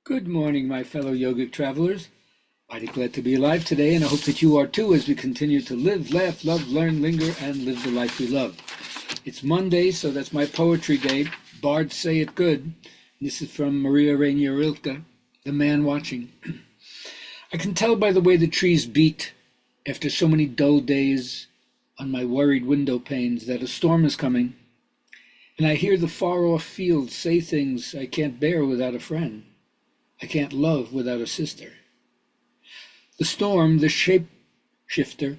Good morning, my fellow yogic travelers. Mighty glad to be alive today, and I hope that you are too as we continue to live, laugh, love, learn, linger, and live the life we love. It's Monday, so that's my poetry day. Bards say it good. This is from Maria Rainier Rilke, The Man Watching. I can tell by the way the trees beat after so many dull days on my worried window panes that a storm is coming, and I hear the far-off fields say things I can't bear without a friend. I can't love without a sister. The storm, the shape-shifter,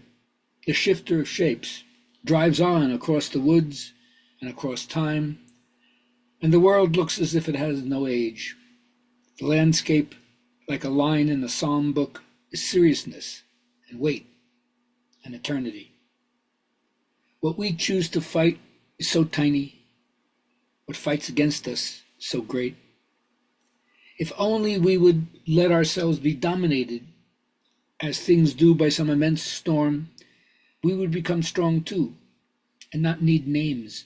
the shifter of shapes, drives on across the woods and across time, and the world looks as if it has no age. The landscape, like a line in a psalm book, is seriousness and weight and eternity. What we choose to fight is so tiny. What fights against us is so great. If only we would let ourselves be dominated, as things do, by some immense storm, we would become strong too, and not need names.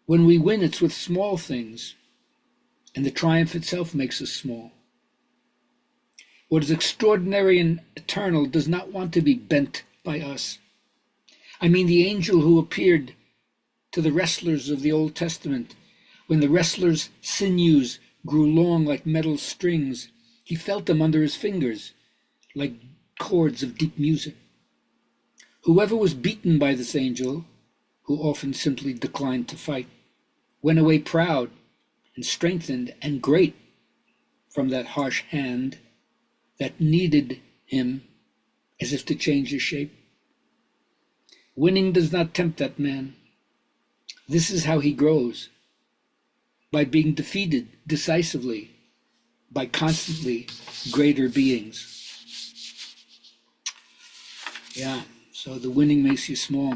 When we win, it's with small things, and the triumph itself makes us small. What is extraordinary and eternal does not want to be bent by us. I mean the angel who appeared to the wrestlers of the Old Testament, when the wrestlers' sinews grew long like metal strings, he felt them under his fingers, like chords of deep music. Whoever was beaten by this angel, who often simply declined to fight, went away proud and strengthened and great from that harsh hand that kneaded him as if to change his shape. Winning does not tempt that man. This is how he grows, by being defeated decisively by constantly greater beings. Yeah, so the winning makes you small.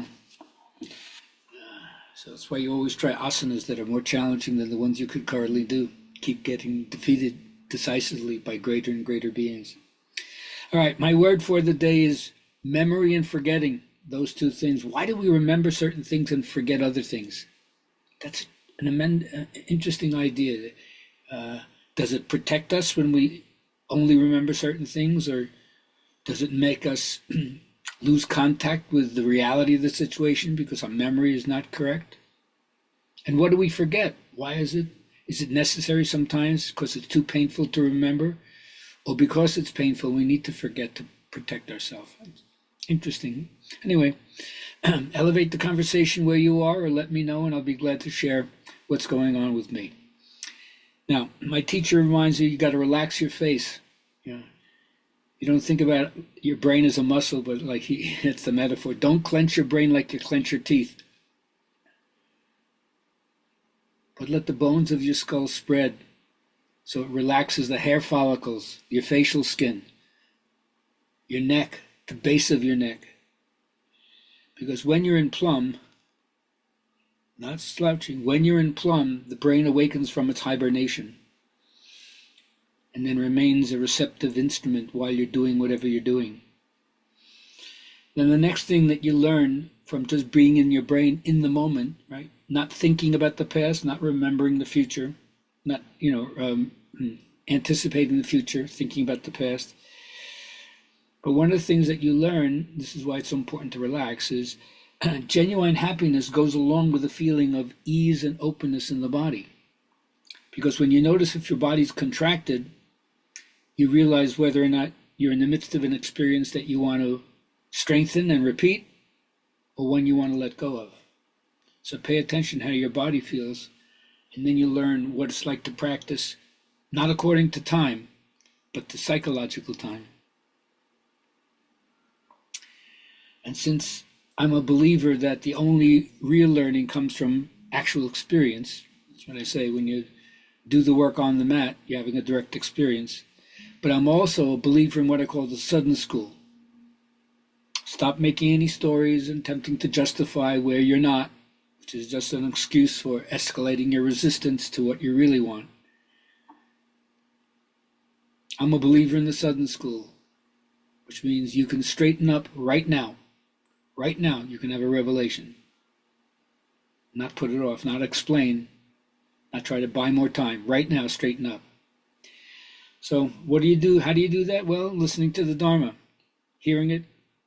So that's why you always try asanas that are more challenging than the ones you could currently do. Keep getting defeated decisively by greater and greater beings. All right, my word for the day is memory and forgetting. Those two things. Why do we remember certain things and forget other things? That's an interesting idea. Does it protect us when we only remember certain things, or does it make us lose contact with the reality of the situation because our memory is not correct? And what do we forget? Why is it? Is it necessary sometimes because it's too painful to remember? Or because it's painful, we need to forget to protect ourselves? Interesting. Anyway, elevate the conversation where you are, or let me know, and I'll be glad to share what's going on with me. Now, my teacher reminds you got to relax your face. You don't think about your brain as a muscle, but like it's the metaphor. Don't clench your brain like you clench your teeth, but let the bones of your skull spread so it relaxes the hair follicles, your facial skin, your neck, the base of your neck. Because when you're in plum, not slouching, when you're in plum, the brain awakens from its hibernation and then remains a receptive instrument while you're doing whatever you're doing. Then the next thing that you learn from just being in your brain in the moment, right? Not thinking about the past, not remembering the future, not, anticipating the future, thinking about the past. But one of the things that you learn, this is why it's so important to relax, is genuine happiness goes along with a feeling of ease and openness in the body. Because when you notice if your body's contracted, you realize whether or not you're in the midst of an experience that you want to strengthen and repeat, or one you want to let go of. So pay attention how your body feels, and then you learn what it's like to practice, not according to time, but to psychological time. And since I'm a believer that the only real learning comes from actual experience, that's what I say, when you do the work on the mat, you're having a direct experience. But I'm also a believer in what I call the sudden school. Stop making any stories and attempting to justify where you're not, which is just an excuse for escalating your resistance to what you really want. I'm a believer in the sudden school, which means you can straighten up right now. Right now, you can have a revelation. Not put it off, not explain, not try to buy more time. Right now, straighten up. So what do you do? How do you do that? Well, listening to the Dharma, hearing it,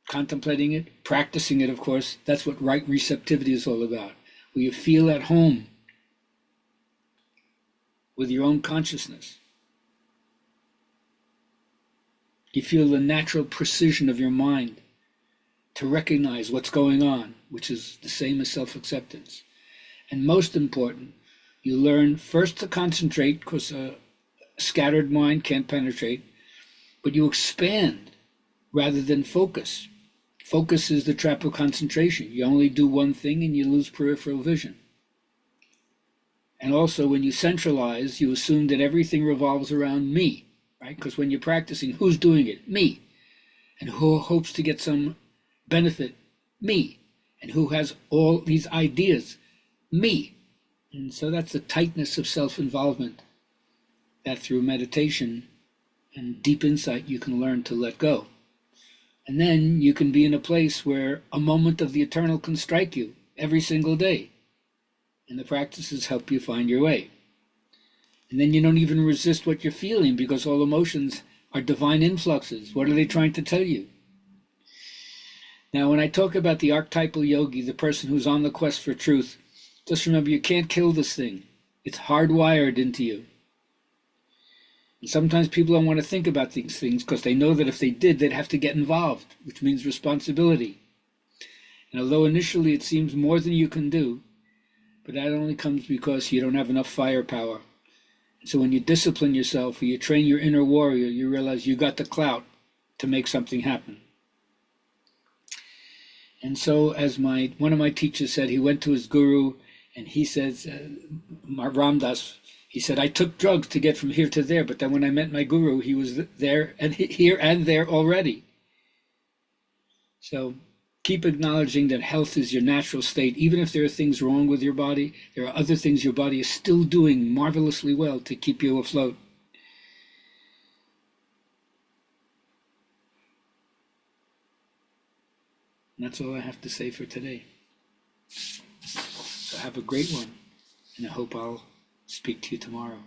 contemplating it, practicing it, of course. That's what right receptivity is all about. Where you feel at home with your own consciousness. You feel the natural precision of your mind to recognize what's going on, which is the same as self-acceptance. And most important, you learn first to concentrate, because a scattered mind can't penetrate, but you expand rather than focus. Focus is the trap of concentration. You only do one thing and you lose peripheral vision. And also, when you centralize, you assume that everything revolves around me, right? Because when you're practicing, who's doing it? Me. And who hopes to get some benefit? Me. And who has all these ideas? Me. And so that's the tightness of self-involvement that through meditation and deep insight you can learn to let go. And then you can be in a place where a moment of the eternal can strike you every single day. And the practices help you find your way. And then you don't even resist what you're feeling, because all emotions are divine influxes. What are they trying to tell you? Now, when I talk about the archetypal yogi, the person who's on the quest for truth, just remember, you can't kill this thing. It's hardwired into you. And sometimes people don't want to think about these things because they know that if they did, they'd have to get involved, which means responsibility. And although initially it seems more than you can do, but that only comes because you don't have enough firepower. And so when you discipline yourself or you train your inner warrior, you realize you got the clout to make something happen. And so as one of my teachers said, he went to his guru and he says, Ram Dass, he said, I took drugs to get from here to there, but then when I met my guru, he was there and here and there already. So keep acknowledging that health is your natural state. Even if there are things wrong with your body, there are other things your body is still doing marvelously well to keep you afloat. And that's all I have to say for today. So have a great one, and I hope I'll speak to you tomorrow.